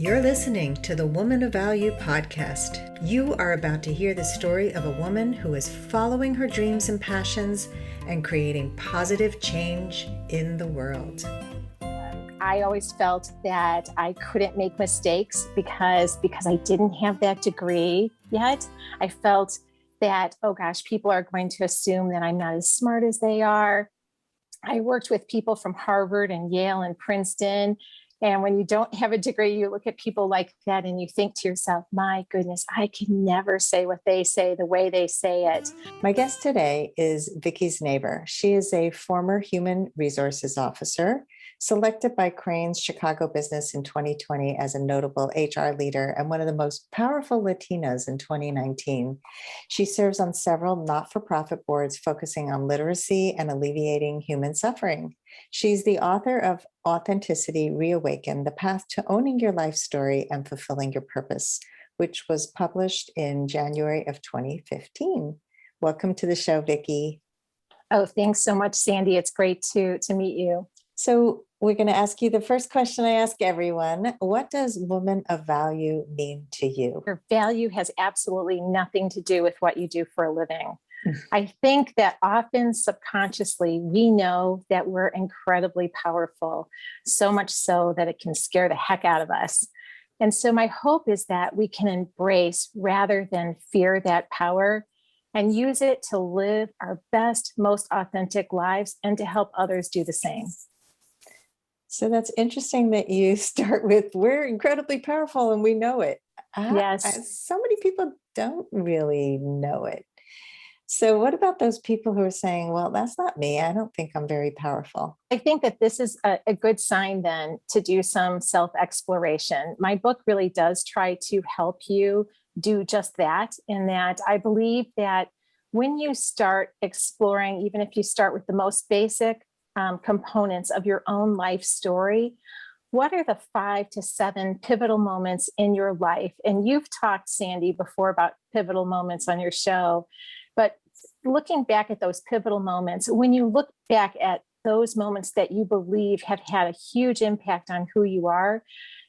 You're listening to the Woman of Value podcast. You are about to hear the story of a woman who is following her dreams and passions and creating positive change in the world. I always felt that I couldn't make mistakes because I didn't have that degree yet. I felt that, oh gosh, people are going to assume that I'm not as smart as they are. I worked with people from Harvard and Yale and Princeton. And when you don't have a degree, you look at people like that and you think to yourself, my goodness, I can never say what they say the way they say it. My guest today is Vicki Znavor. She is a former human resources officer, selected by Crain's Chicago business in 2020 as a notable HR leader and one of the most powerful Latinas in 2019. She serves on several not-for-profit boards focusing on literacy and alleviating human suffering. She's the author of Authenticity, Reawakened, The Path to Owning Your Life Story and Fulfilling Your Purpose, which was published in January of 2015. Welcome to the show, Vicki. Oh, thanks so much, Sandy. It's great to meet you. So we're going to ask you the first question I ask everyone. What does woman of value mean to you? Your value has absolutely nothing to do with what you do for a living. I think that often subconsciously, we know that we're incredibly powerful, so much so that it can scare the heck out of us. And so my hope is that we can embrace rather than fear that power and use it to live our best, most authentic lives and to help others do the same. So that's interesting that you start with, we're incredibly powerful and we know it. Yes. So many people don't really know it. So what about those people who are saying, well, that's not me. I don't think I'm very powerful. I think that this is a good sign then to do some self-exploration. My book really does try to help you do just that, in that I believe that when you start exploring, even if you start with the most basic components of your own life story, what are the 5 to 7 pivotal moments in your life? And you've talked, Sandy, before about pivotal moments on your show. But looking back at those pivotal moments, when you look back at those moments that you believe have had a huge impact on who you are,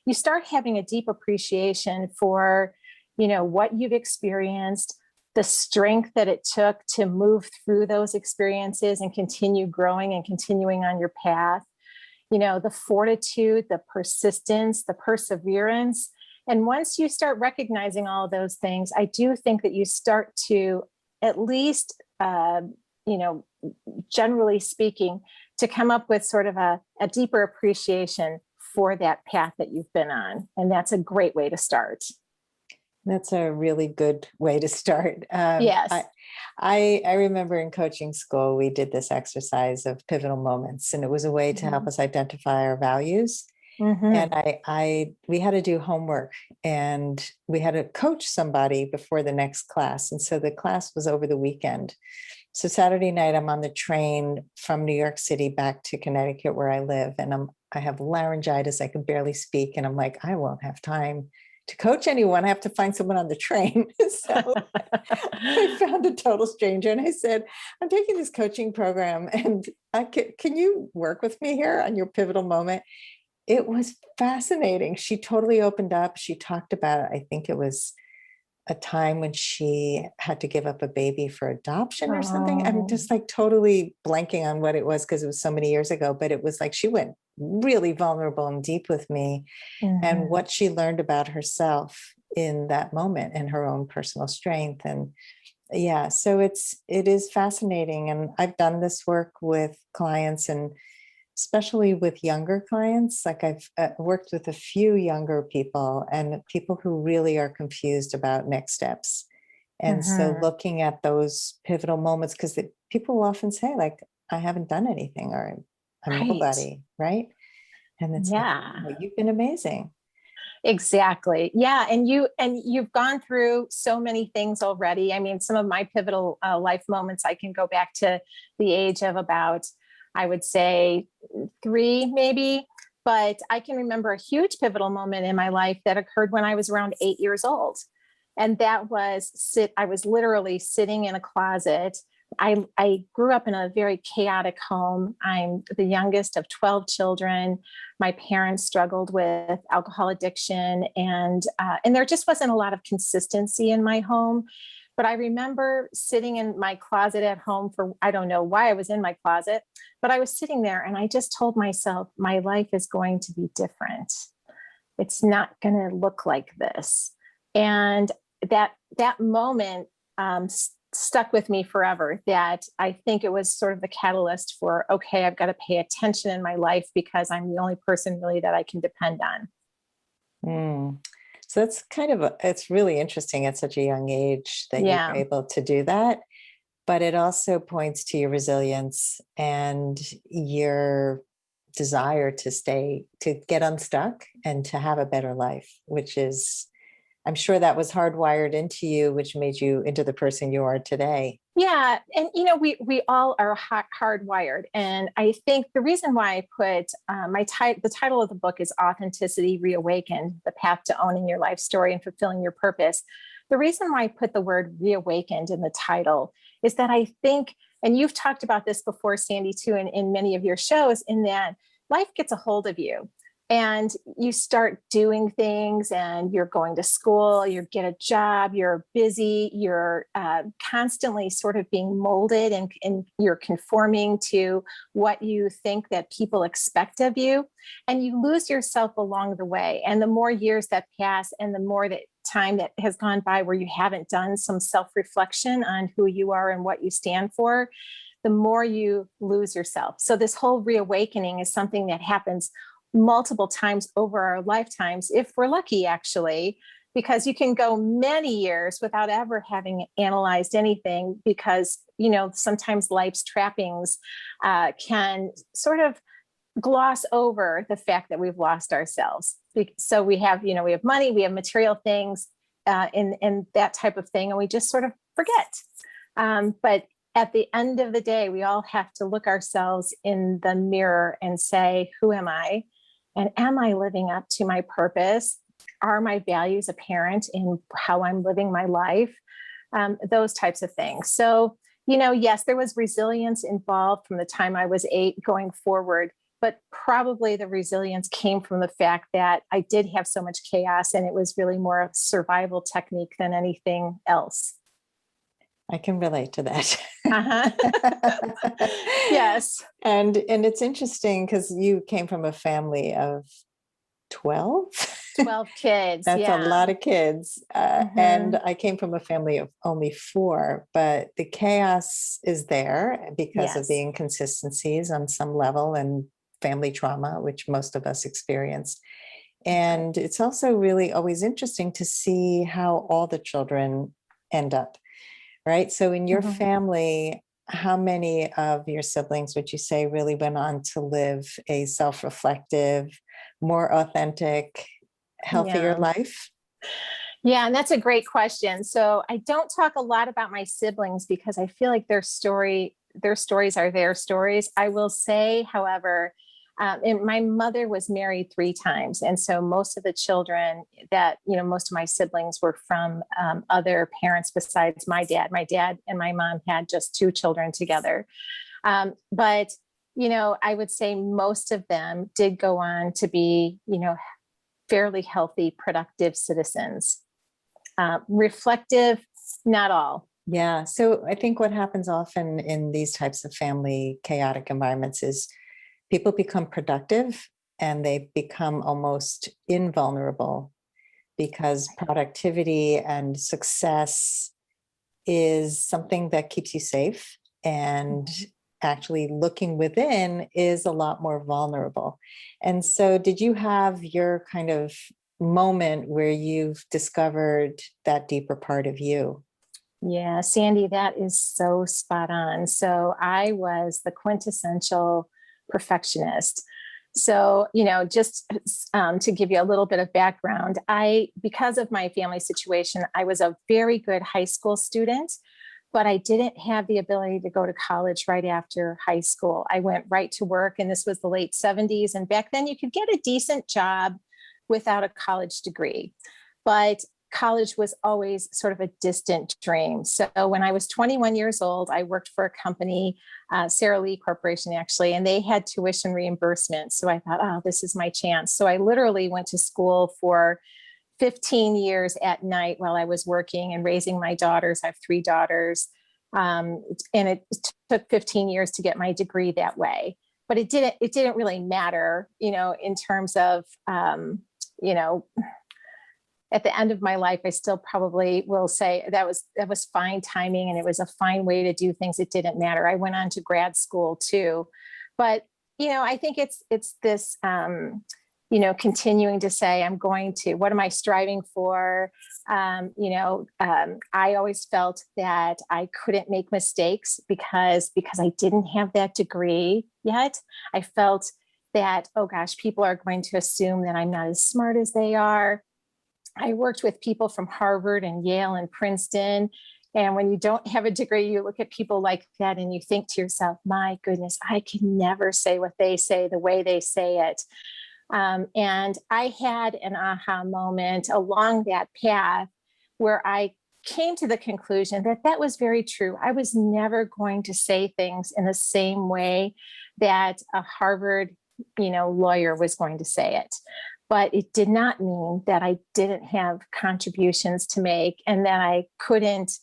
you start having a deep appreciation for, what you've experienced, the strength that it took to move through those experiences and continue growing and continuing on your path, the fortitude, the persistence, the perseverance. And once you start recognizing all of those things, I do think that you start to, at least, generally speaking, to come up with sort of a deeper appreciation for that path that you've been on. And that's a great way to start. That's a really good way to start. Yes. I remember in coaching school, we did this exercise of pivotal moments, and it was a way to help us identify our values. And we had to do homework, and we had to coach somebody before the next class. And so the class was over the weekend. So Saturday night, I'm on the train from New York City back to Connecticut, where I live. And I have laryngitis. I can barely speak. And I'm like, I won't have time to coach anyone. I have to find someone on the train. So I found a total stranger and I said, I'm taking this coaching program, and can you work with me here on your pivotal moment? It was fascinating. She totally opened up. She talked about, I think it was a time when she had to give up a baby for adoption or something. I'm just like totally blanking on what it was because it was so many years ago, but it was like she went really vulnerable and deep with me and what she learned about herself in that moment and her own personal strength. And yeah, so it is fascinating. And I've done this work with clients, and especially with younger clients. Like I've worked with a few younger people and people who really are confused about next steps. And so looking at those pivotal moments, because people will often say, like, I haven't done anything, or I'm nobody, right? And it's like, well, you've been amazing. Exactly. Yeah. And you've gone through so many things already. I mean, some of my pivotal life moments, I can go back to the age of about, I would say 3 maybe, but I can remember a huge pivotal moment in my life that occurred when I was around 8 years old. And that was I was literally sitting in a closet I grew up in a very chaotic home. I'm the youngest of 12 children. My parents struggled with alcohol addiction, and there just wasn't a lot of consistency in my home. But I remember sitting in my closet at home for, I don't know why I was in my closet, but I was sitting there and I just told myself, my life is going to be different. It's not going to look like this. And that moment stuck with me forever, that I think it was sort of the catalyst for, okay, I've got to pay attention in my life because I'm the only person really that I can depend on. Mm. So that's it's really interesting at such a young age that you were Yeah. able to do that. But it also points to your resilience and your desire to get unstuck and to have a better life, which is, I'm sure that was hardwired into you, which made you into the person you are today. Yeah. And, we all are hardwired. And I think the reason why I put the title of the book is Authenticity Reawakened, the path to owning your life story and fulfilling your purpose. The reason why I put the word reawakened in the title is that I think, and you've talked about this before, Sandy, too, in many of your shows, in that life gets a hold of you. And you start doing things, and you're going to school, you get a job, you're busy, you're constantly sort of being molded, and you're conforming to what you think that people expect of you. And you lose yourself along the way. And the more years that pass, and the more that time that has gone by where you haven't done some self-reflection on who you are and what you stand for, the more you lose yourself. So this whole reawakening is something that happens multiple times over our lifetimes, if we're lucky, actually, because you can go many years without ever having analyzed anything, because, sometimes life's trappings can sort of gloss over the fact that we've lost ourselves. So we have money, we have material things, and that type of thing, and we just sort of forget. But at the end of the day, we all have to look ourselves in the mirror and say, who am I? And am I living up to my purpose? Are my values apparent in how I'm living my life? Those types of things. So, yes, there was resilience involved from the time I was 8 going forward, but probably the resilience came from the fact that I did have so much chaos, and it was really more a survival technique than anything else. I can relate to that. Uh-huh. Yes. And it's interesting because you came from a family of 12. 12 kids. That's a Yeah. lot of kids. And I came from a family of only 4, but the chaos is there because of the Yes. inconsistencies on some level and family trauma, which most of us experience. That's right. And it's also really always interesting to see how all the children end up, right? So in your family, how many of your siblings would you say really went on to live a self-reflective, more authentic, healthier Yeah. life? Yeah, and that's a great question. So I don't talk a lot about my siblings because I feel like their stories are their stories. I will say, however, my mother was married 3 times. And so most of the children that, most of my siblings were from other parents besides my dad. My dad and my mom had just 2 children together. But, I would say most of them did go on to be, fairly healthy, productive citizens. Reflective, not all. Yeah. So I think what happens often in these types of family chaotic environments is people become productive and they become almost invulnerable because productivity and success is something that keeps you safe. And actually looking within is a lot more vulnerable. And so, did you have your kind of moment where you've discovered that deeper part of you? Yeah, Sandy, that is so spot on. So I was the quintessential perfectionist. So, just to give you a little bit of background, because of my family situation, I was a very good high school student, but I didn't have the ability to go to college right after high school. I went right to work, and this was the late 70s. And back then you could get a decent job without a college degree. But college was always sort of a distant dream. So when I was 21 years old, I worked for a company, Sara Lee Corporation, actually, and they had tuition reimbursement. So I thought, oh, this is my chance. So I literally went to school for 15 years at night while I was working and raising my daughters. I have 3 daughters. And it took 15 years to get my degree that way. But it didn't really matter, in terms of, at the end of my life, I still probably will say that was fine timing, and it was a fine way to do things. It didn't matter. I went on to grad school too, but I think it's this, continuing to say, what am I striving for? I always felt that I couldn't make mistakes because I didn't have that degree yet. I felt that, oh gosh, people are going to assume that I'm not as smart as they are. I worked with people from Harvard and Yale and Princeton. And when you don't have a degree, you look at people like that and you think to yourself, my goodness, I can never say what they say the way they say it. And I had an aha moment along that path where I came to the conclusion that that was very true. I was never going to say things in the same way that a Harvard, lawyer was going to say it. But it did not mean that I didn't have contributions to make and that I couldn't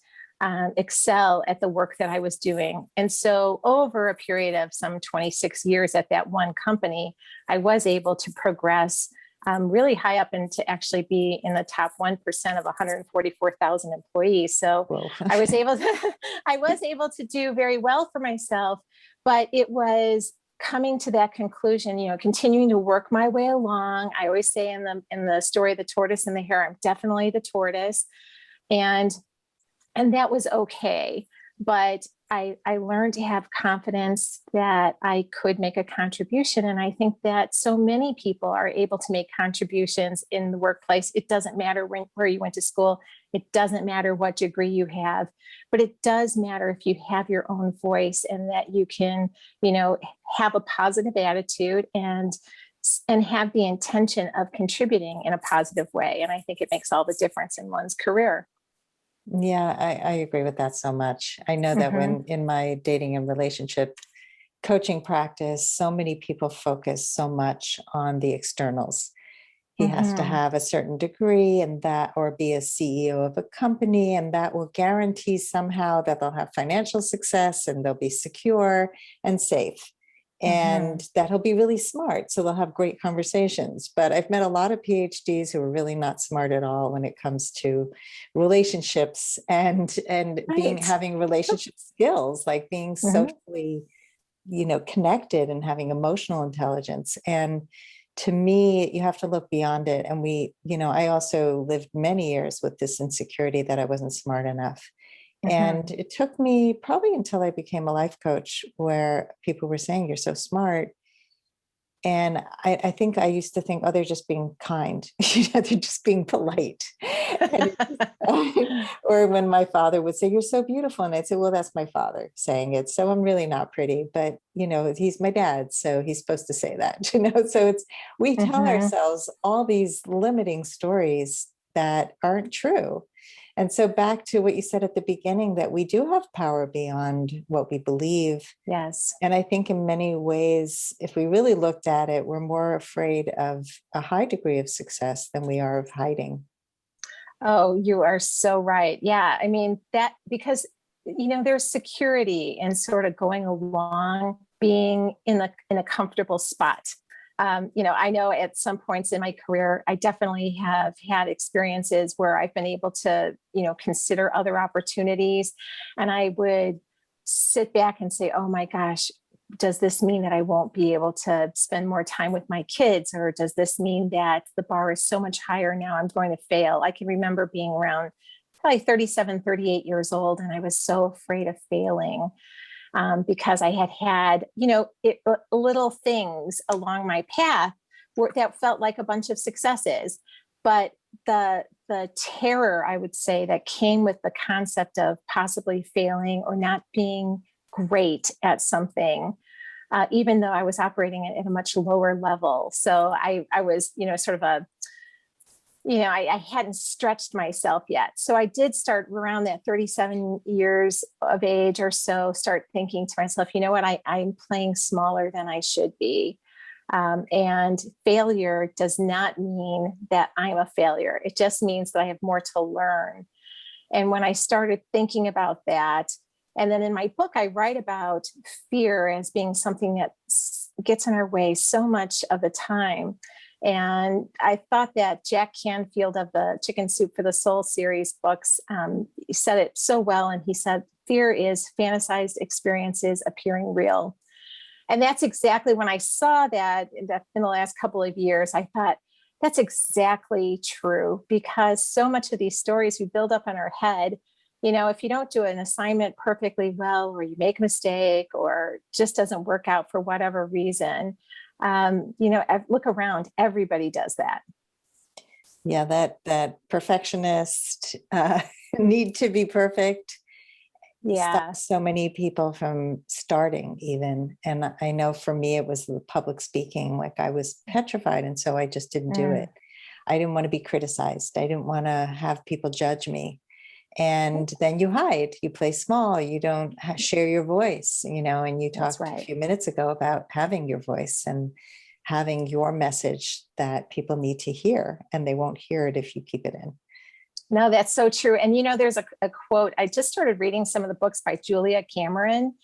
excel at the work that I was doing. And so over a period of some 26 years at that one company, I was able to progress really high up and to actually be in the top 1% of 144,000 employees. So I was able to do very well for myself, but it was coming to that conclusion, continuing to work my way along. I always say in the story, The Tortoise and the Hare, I'm definitely the tortoise. And that was okay. But I learned to have confidence that I could make a contribution. And I think that so many people are able to make contributions in the workplace. It doesn't matter where you went to school. It doesn't matter what degree you have, but it does matter if you have your own voice and that you can, have a positive attitude and have the intention of contributing in a positive way. And I think it makes all the difference in one's career. Yeah, I agree with that so much. I know that when in my dating and relationship coaching practice, so many people focus so much on the externals. He has to have a certain degree and that, or be a CEO of a company, and that will guarantee somehow that they'll have financial success and they'll be secure and safe. And that he'll be really smart. So they'll have great conversations. But I've met a lot of PhDs who are really not smart at all when it comes to relationships and having relationship skills, like being socially, connected and having emotional intelligence. And to me, you have to look beyond it. And I also lived many years with this insecurity that I wasn't smart enough. And it took me probably until I became a life coach where people were saying, you're so smart. And I think I used to think, oh, they're just being kind. They're just being polite. Or when my father would say, you're so beautiful. And I'd say, well, that's my father saying it. So I'm really not pretty, but he's my dad. So he's supposed to say that, so we tell ourselves all these limiting stories that aren't true. And so back to what you said at the beginning, that we do have power beyond what we believe. Yes. And I think in many ways, if we really looked at it, we're more afraid of a high degree of success than we are of hiding. Oh, you are so right. Yeah. I mean, that because, there's security in sort of going along, being in a comfortable spot. I know at some points in my career, I definitely have had experiences where I've been able to, consider other opportunities. And I would sit back and say, oh my gosh, does this mean that I won't be able to spend more time with my kids? Or does this mean that the bar is so much higher now, I'm going to fail? I can remember being around probably 37, 38 years old, and I was so afraid of failing. Because I had, little things along my path that felt like a bunch of successes. But the terror, I would say, that came with the concept of possibly failing or not being great at something, even though I was operating at a much lower level. So I was, sort of I hadn't stretched myself yet. So I did start around that 37 years of age or so, start thinking to myself, you know what, I'm playing smaller than I should be. And failure does not mean that I'm a failure. It just means that I have more to learn. And when I started thinking about that, and then in my book, I write about fear as being something that gets in our way so much of the time. And I thought that Jack Canfield of the Chicken Soup for the Soul series books, he said it so well. And he said, fear is fantasized experiences appearing real. And that's exactly when I saw that in the last couple of years, I thought, that's exactly true, because so much of these stories we build up in our head, if you don't do an assignment perfectly well, or you make a mistake, or just doesn't work out for whatever reason, look around, everybody does that. Yeah, that perfectionist need to be perfect. Yeah. Stops so many people from starting even. And I know for me, it was the public speaking, like I was petrified. And so I just didn't do it. I didn't want to be criticized. I didn't want to have people judge me. And then you hide, you play small, you don't share your voice, and you talked a few minutes ago about having your voice and having your message that people need to hear, and they won't hear it if you keep it in. No, that's so true. And, there's a quote. I just started reading some of the books by Julia Cameron.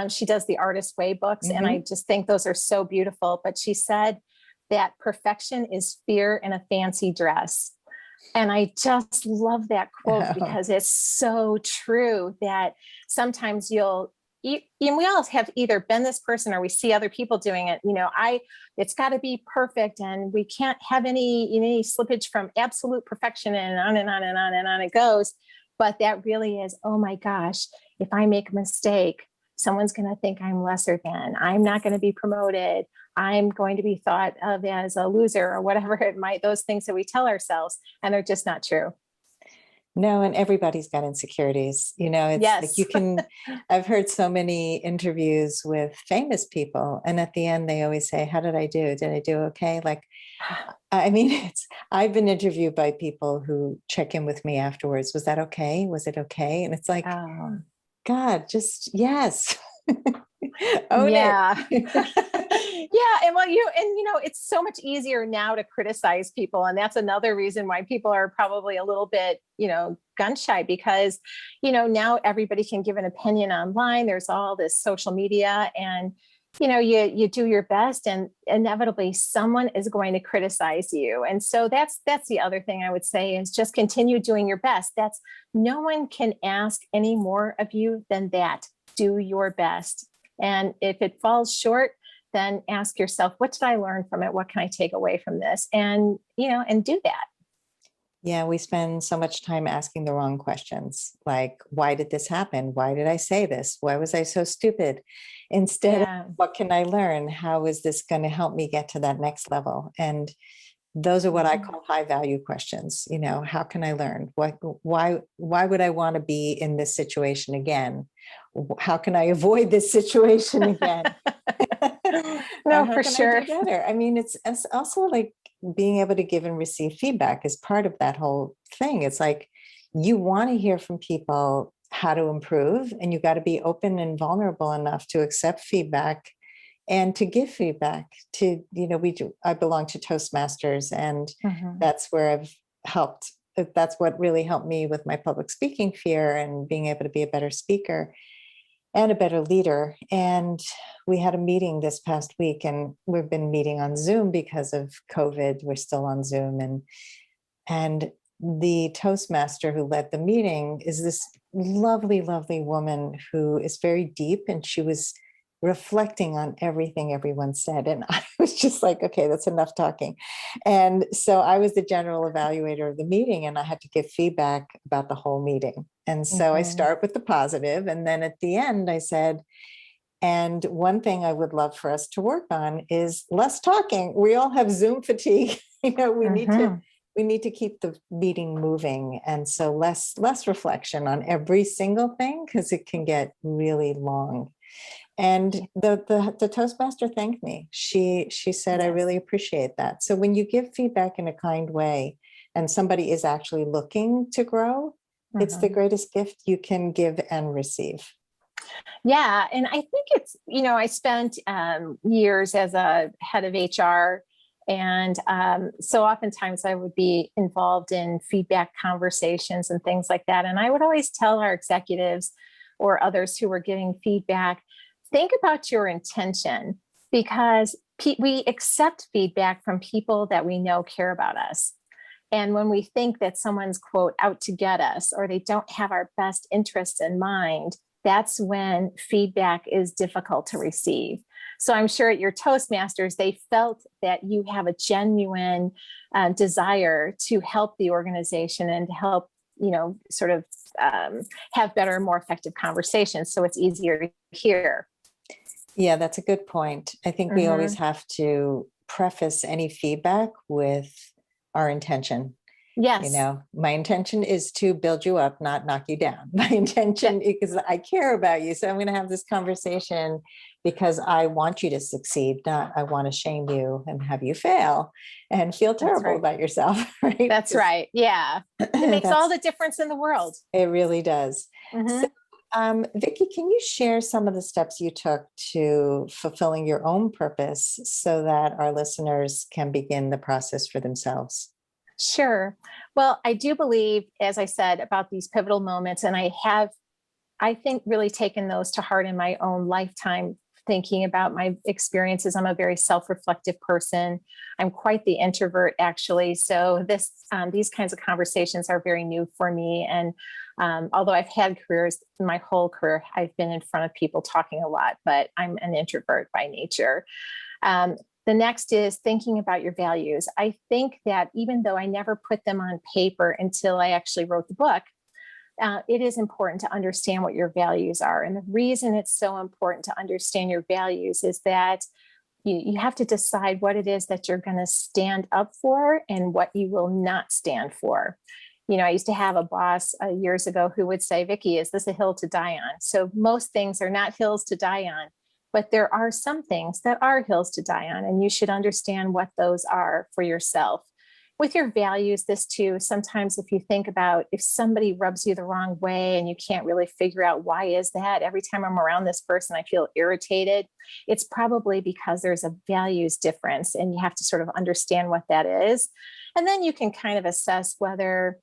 She does the Artist Way books. And I just think those are so beautiful. But she said that perfection is fear in a fancy dress. And I just love that quote because it's so true that sometimes and we all have either been this person or we see other people doing it. It's got to be perfect, and we can't have any slippage from absolute perfection, and on and on and on and on it goes. But that really is, oh my gosh, if I make a mistake, someone's going to think I'm lesser than, I'm not going to be promoted, I'm going to be thought of as a loser, or whatever it might, those things that we tell ourselves, and they're just not true. No, and everybody's got insecurities. It's yes. like I've heard so many interviews with famous people, and at the end, they always say, how did I do? Did I do okay? Like, I mean, I've been interviewed by people who check in with me afterwards. Was that okay? Was it okay? And it's like, God, just yes. Own it. Yeah. And it's so much easier now to criticize people. And that's another reason why people are probably a little bit, gun shy, because, now everybody can give an opinion online. There's all this social media, and, you do your best, and inevitably someone is going to criticize you. And so that's the other thing I would say, is just continue doing your best. No one can ask any more of you than that. Do your best. And if it falls short, then ask yourself, what did I learn from it? What can I take away from this? And, and do that. Yeah, we spend so much time asking the wrong questions, like, why did this happen? Why did I say this? Why was I so stupid? Instead of, what can I learn? How is this going to help me get to that next level? And those are what I call high value questions. How can I learn? Why would I want to be in this situation again? How can I avoid this situation again? No, for sure. I do better? I mean, it's also like being able to give and receive feedback is part of that whole thing. It's like, you want to hear from people how to improve, and you got to be open and vulnerable enough to accept feedback and to give feedback to, I belong to Toastmasters, and that's where I've helped. That's what really helped me with my public speaking fear and being able to be a better speaker and a better leader. And we had a meeting this past week, and we've been meeting on Zoom because of COVID. We're still on Zoom. And the Toastmaster who led the meeting is this lovely, lovely woman who is very deep, and she was reflecting on everything everyone said. And I was just like, okay, that's enough talking. And so I was the general evaluator of the meeting, and I had to give feedback about the whole meeting. And so I start with the positive, and then at the end I said, and one thing I would love for us to work on is less talking. We all have Zoom fatigue. We need to keep the meeting moving. And so less reflection on every single thing, because it can get really long. And the Toastmaster thanked me. She said, I Yes. really appreciate that. So when you give feedback in a kind way and somebody is actually looking to grow, it's the greatest gift you can give and receive. Yeah. And I think it's, I spent years as a head of HR. And so oftentimes I would be involved in feedback conversations and things like that. And I would always tell our executives or others who were giving feedback, think about your intention, because we accept feedback from people that we know care about us. And when we think that someone's, quote, out to get us, or they don't have our best interests in mind, that's when feedback is difficult to receive. So I'm sure at your Toastmasters, they felt that you have a genuine desire to help the organization and to help, sort of have better, more effective conversations. So it's easier to hear. Yeah, that's a good point. I think we always have to preface any feedback with our intention. Yes. My intention is to build you up, not knock you down. My intention is I care about you. So I'm going to have this conversation because I want you to succeed, not I want to shame you and have you fail and feel terrible about yourself. Right. That's right. Yeah. It makes all the difference in the world. It really does. So, Vicki, can you share some of the steps you took to fulfilling your own purpose so that our listeners can begin the process for themselves? Sure. Well, I do believe, as I said, about these pivotal moments, and I think, really taken those to heart in my own lifetime, thinking about my experiences. I'm a very self-reflective person. I'm quite the introvert, actually. So these kinds of conversations are very new for me. And although I've had careers, my whole career, I've been in front of people talking a lot, but I'm an introvert by nature. The next is thinking about your values. I think that even though I never put them on paper until I actually wrote the book, it is important to understand what your values are. And the reason it's so important to understand your values is that you have to decide what it is that you're going to stand up for and what you will not stand for. I used to have a boss years ago who would say, Vicki, is this a hill to die on? So most things are not hills to die on. But there are some things that are hills to die on, and you should understand what those are for yourself. With your values, this too, sometimes if you think about if somebody rubs you the wrong way and you can't really figure out why is that, every time I'm around this person, I feel irritated. It's probably because there's a values difference, and you have to sort of understand what that is. And then you can kind of assess whether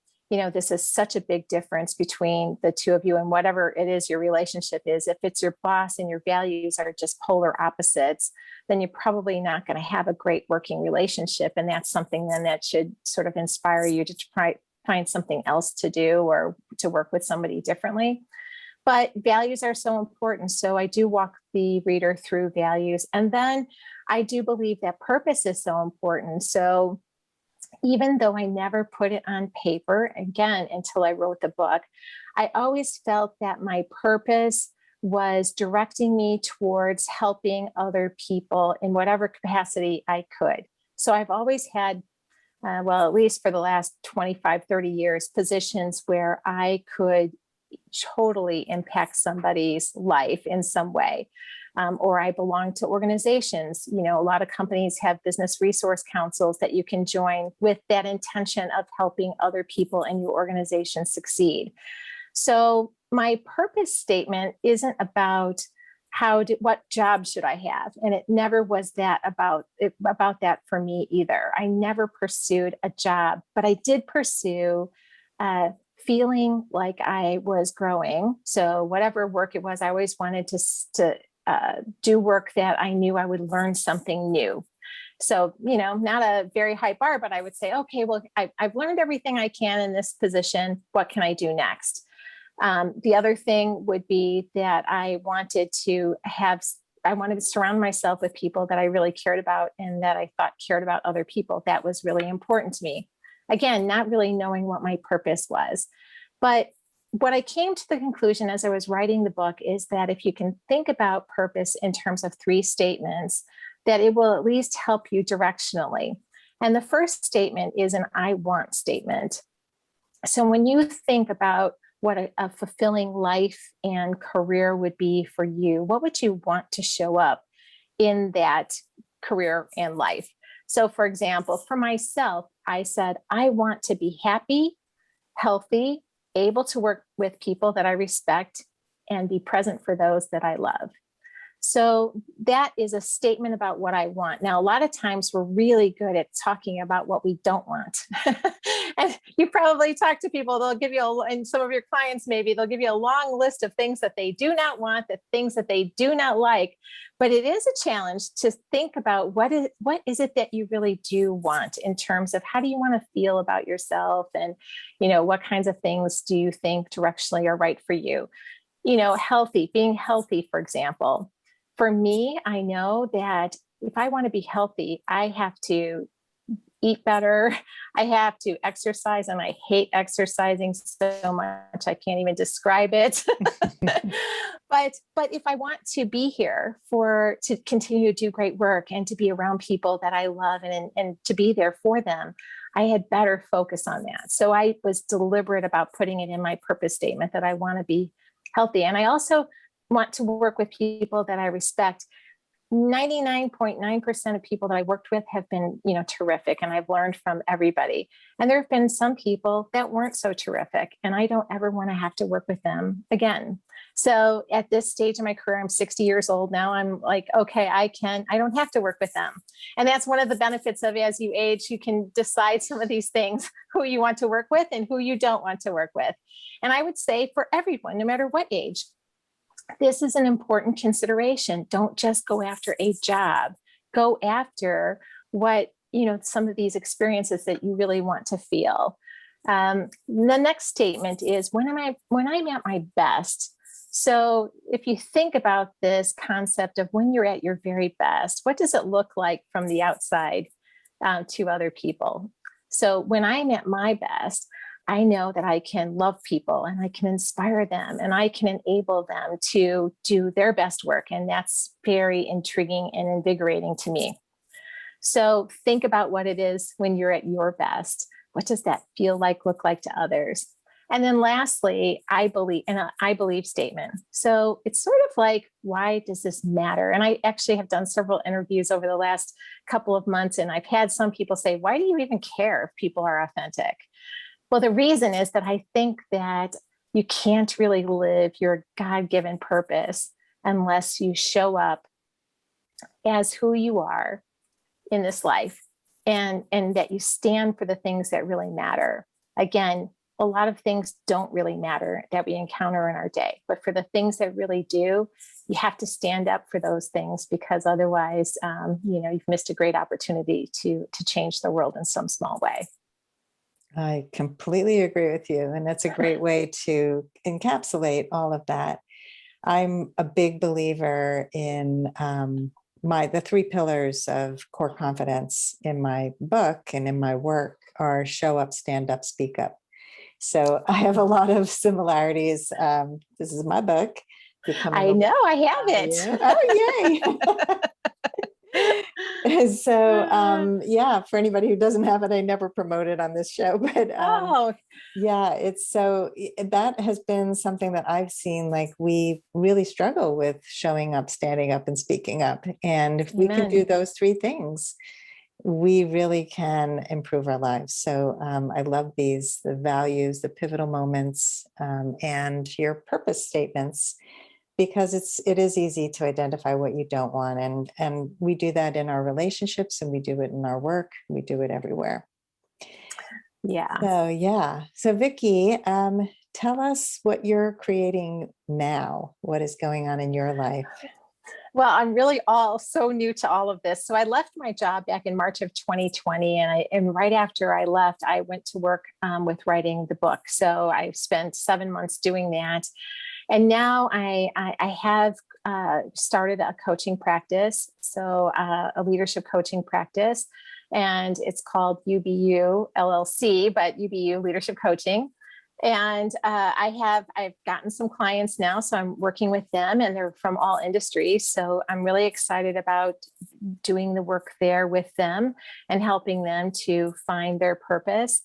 this is such a big difference between the two of you and whatever it is your relationship is. If it's your boss and your values are just polar opposites, then you're probably not going to have a great working relationship. And that's something then that should sort of inspire you to try find something else to do or to work with somebody differently. But values are so important. So I do walk the reader through values. And then I do believe that purpose is so important. So even though I never put it on paper, again, until I wrote the book, I always felt that my purpose was directing me towards helping other people in whatever capacity I could. So I've always had, at least for the last 25, 30 years, positions where I could totally impact somebody's life in some way. Or I belong to organizations. A lot of companies have business resource councils that you can join with that intention of helping other people in your organization succeed. So my purpose statement isn't about what job should I have, and it never was that about that for me either. I never pursued a job, but I did pursue feeling like I was growing. So whatever work it was, I always wanted to do work that I knew I would learn something new. So, not a very high bar, but I would say, okay, well, I've learned everything I can in this position. What can I do next? The other thing would be that I wanted to surround myself with people that I really cared about and that I thought cared about other people. That was really important to me. Again, not really knowing what my purpose was, but what I came to the conclusion as I was writing the book is that if you can think about purpose in terms of 3 statements, that it will at least help you directionally. And the first statement is an I want statement. So when you think about what a fulfilling life and career would be for you, what would you want to show up in that career and life? So for example, for myself, I said, I want to be happy, healthy, able to work with people that I respect, and be present for those that I love. So that is a statement about what I want. Now, a lot of times we're really good at talking about what we don't want. And you probably talk to people, they'll give you, and some of your clients, maybe they'll give you a long list of things that they do not want, the things that they do not like. But it is a challenge to think about what is it that you really do want in terms of how do you want to feel about yourself? And, what kinds of things do you think directionally are right for you? Being healthy, for example. For me, I know that if I want to be healthy, I have to eat better. I have to exercise, and I hate exercising so much. I can't even describe it. But if I want to be here to continue to do great work and to be around people that I love and to be there for them, I had better focus on that. So I was deliberate about putting it in my purpose statement that I want to be healthy. And I also want to work with people that I respect. 99.9% of people that I worked with have been, terrific. And I've learned from everybody. And there have been some people that weren't so terrific, and I don't ever want to have to work with them again. So at this stage of my career, I'm 60 years old now. I'm like, okay, I don't have to work with them. And that's one of the benefits of as you age, you can decide some of these things, who you want to work with and who you don't want to work with. And I would say for everyone, no matter what age, this is an important consideration. Don't just go after a job. Go after what, some of these experiences that you really want to feel. The next statement is when I'm at my best. So if you think about this concept of when you're at your very best, what does it look like from the outside to other people? So when I'm at my best, I know that I can love people and I can inspire them and I can enable them to do their best work. And that's very intriguing and invigorating to me. So think about what it is when you're at your best. What does that feel like, look like to others? And then lastly, I believe statement. So it's sort of like, why does this matter? And I actually have done several interviews over the last couple of months, and I've had some people say, why do you even care if people are authentic? Well, the reason is that I think that you can't really live your God-given purpose unless you show up as who you are in this life and that you stand for the things that really matter. Again, a lot of things don't really matter that we encounter in our day, but for the things that really do, you have to stand up for those things, because otherwise, you've missed a great opportunity to change the world in some small way. I completely agree with you. And that's a great way to encapsulate all of that. I'm a big believer in the 3 pillars of core confidence in my book and in my work are show up, stand up, speak up. So I have a lot of similarities. This is my book. I know, I have it. Oh, yay. So, for anybody who doesn't have it, I never promote it on this show, but that has been something that I've seen, like we really struggle with showing up, standing up, and speaking up. And if we can do those 3 things, we really can improve our lives. So I love the values, the pivotal moments, and your purpose statements, because it is easy to identify what you don't want. And we do that in our relationships, and we do it in our work. We do it everywhere. Yeah. So Vicki, tell us what you're creating now. What is going on in your life? Well, I'm really so new to all of this. So I left my job back in March of 2020. And right after I left, I went to work with writing the book. So I spent 7 months doing that. And now I have started a coaching practice, so a leadership coaching practice, and it's called UBU LLC, but UBU Leadership Coaching. And I've gotten some clients now, so I'm working with them, and they're from all industries. So I'm really excited about doing the work there with them and helping them to find their purpose.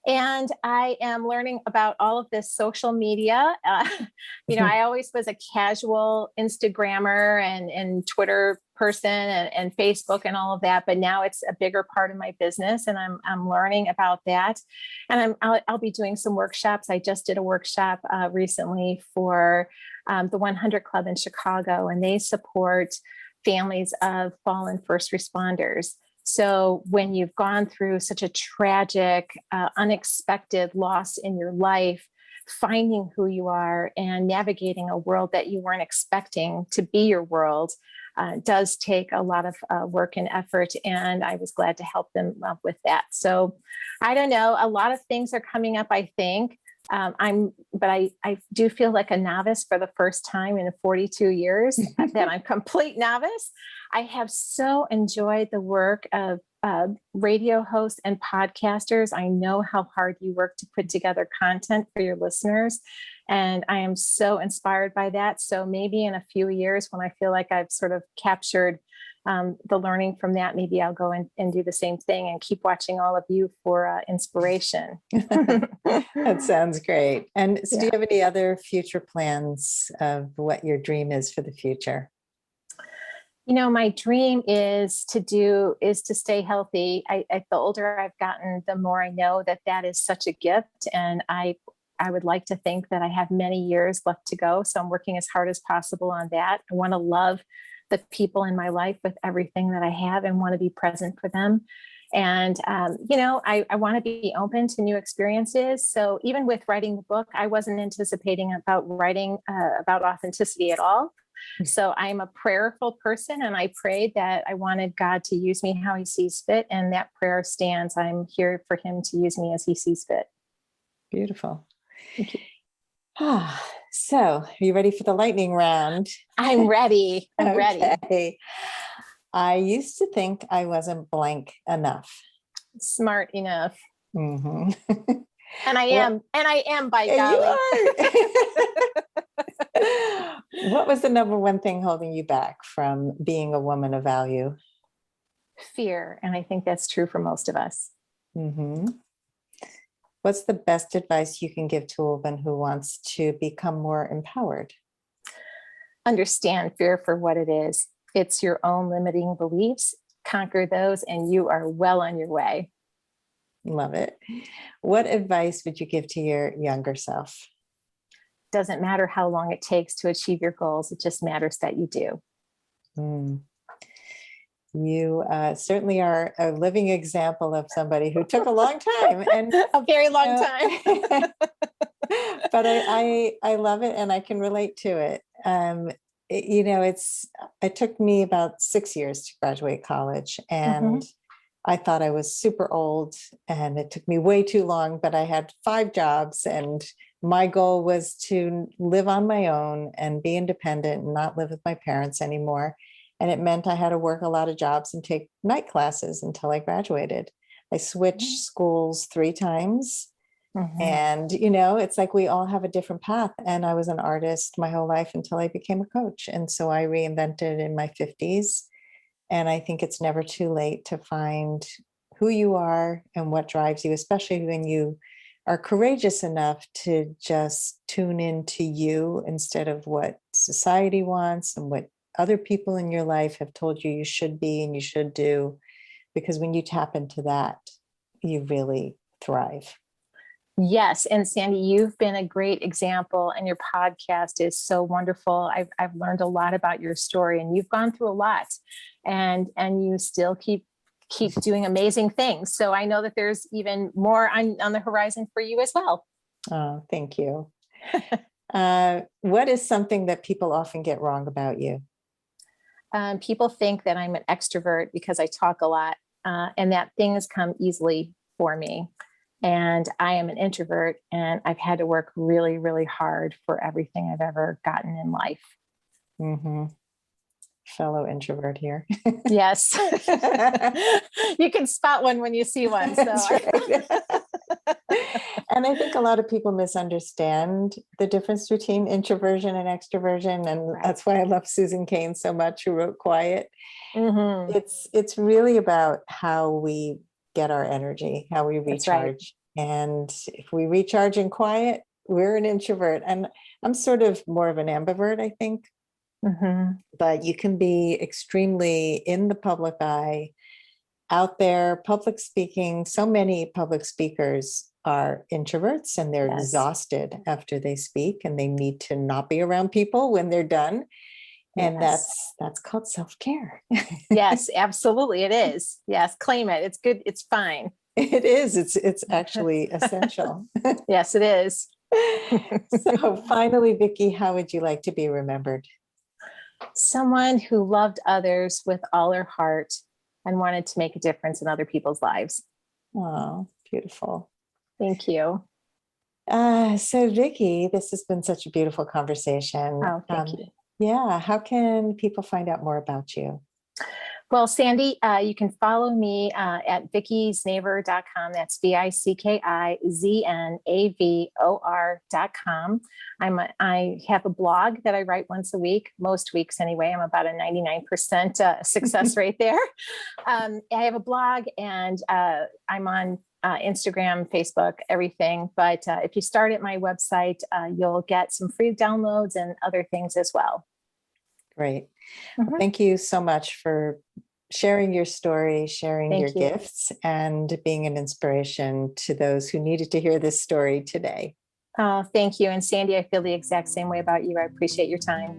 And I am learning about all of this social media. I always was a casual Instagrammer and Twitter person and Facebook and all of that, but now it's a bigger part of my business, and I'm learning about that. And I'll be doing some workshops. I just did a workshop recently for the 100 Club in Chicago, and they support families of fallen first responders. So when you've gone through such a tragic, unexpected loss in your life, finding who you are and navigating a world that you weren't expecting to be your world does take a lot of work and effort. And I was glad to help them with that. So I don't know, a lot of things are coming up, I think. But I do feel like a novice for the first time in 42 years that I'm complete novice. I have so enjoyed the work of radio hosts and podcasters. I know how hard you work to put together content for your listeners, and I am so inspired by that. So maybe in a few years, when I feel like I've sort of captured the learning from that, maybe I'll go and do the same thing and keep watching all of you for inspiration. That sounds great. And so do you have any other future plans of what your dream is for the future? My dream is to stay healthy. The older I've gotten, the more I know that is such a gift. And I would like to think that I have many years left to go. So I'm working as hard as possible on that. I want to love the people in my life with everything that I have and want to be present for them. And, I want to be open to new experiences. So even with writing the book, I wasn't anticipating about writing about authenticity at all. So I'm a prayerful person, and I prayed that I wanted God to use me how he sees fit. And that prayer stands. I'm here for him to use me as he sees fit. Beautiful. Thank you. So are you ready for the lightning round? I'm ready. I'm ready. I used to think I wasn't blank enough. Smart enough. Mm-hmm. And I am by golly. What was the number one thing holding you back from being a woman of value? Fear. And I think that's true for most of us. Mm-hmm. What's the best advice you can give to a woman who wants to become more empowered? Understand fear for what it is. It's your own limiting beliefs. Conquer those, and you are well on your way. Love it. What advice would you give to your younger self? Doesn't matter how long it takes to achieve your goals. It just matters that you do. You certainly are a living example of somebody who took a long time, and a very long time. But I love it, and I can relate to it. It took me about 6 years to graduate college, and I thought I was super old, and it took me way too long, but I had 5 jobs, and my goal was to live on my own and be independent and not live with my parents anymore. And it meant I had to work a lot of jobs and take night classes until I graduated. I switched schools 3 times. And, it's like we all have a different path. And I was an artist my whole life until I became a coach. And so I reinvented in my 50s. And I think it's never too late to find who you are and what drives you, especially when you are courageous enough to just tune into you instead of what society wants and what other people in your life have told you should be and you should do. Because when you tap into that, you really thrive. Yes. And Sandy, you've been a great example, and your podcast is so wonderful. I've learned a lot about your story, and you've gone through a lot, and you still keep doing amazing things. So I know that there's even more on the horizon for you as well. Oh, thank you. What is something that people often get wrong about you? People think that I'm an extrovert because I talk a lot, and that things come easily for me. And I am an introvert, and I've had to work really, really hard for everything I've ever gotten in life. Fellow introvert here. Yes. You can spot one when you see one. So. That's right. And I think a lot of people misunderstand the difference between introversion and extroversion. And that's why I love Susan Cain so much, who wrote Quiet. It's really about how we get our energy, how we recharge. And if we recharge in quiet, we're an introvert. And I'm sort of more of an ambivert, I think. But you can be extremely in the public eye, out there, public speaking. So many public speakers are introverts and they're exhausted after they speak, and they need to not be around people when they're done. And that's called self-care. Yes, absolutely. It is. Yes. Claim it. It's good. It's fine. It is. It's actually essential. Yes, it is. So finally, Vicki, how would you like to be remembered? Someone who loved others with all her heart and wanted to make a difference in other people's lives. Oh, beautiful. Thank you. So Vicki, this has been such a beautiful conversation. Oh, thank you. Yeah. How can people find out more about you? Well, Sandy, you can follow me at VickiZnavor.com. That's VickiZnavor.com. I have a blog that I write once a week, most weeks anyway. I'm about a 99% success rate there. I have a blog, and I'm on Instagram, Facebook, everything. But if you start at my website, you'll get some free downloads and other things as well. Great. Well, thank you so much for sharing your story, sharing your gifts, and being an inspiration to those who needed to hear this story today. Oh, thank you. And Sandy, I feel the exact same way about you. I appreciate your time.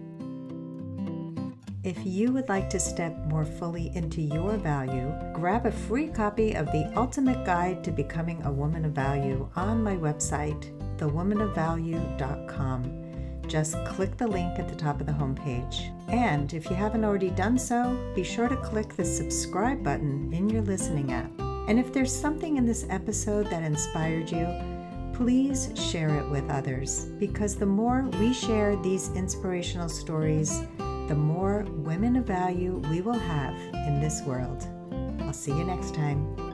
If you would like to step more fully into your value, grab a free copy of The Ultimate Guide to Becoming a Woman of Value on my website, thewomanofvalue.com. Just click the link at the top of the homepage. And if you haven't already done so, be sure to click the subscribe button in your listening app. And if there's something in this episode that inspired you, please share it with others, because the more we share these inspirational stories, the more women of value we will have in this world. I'll see you next time.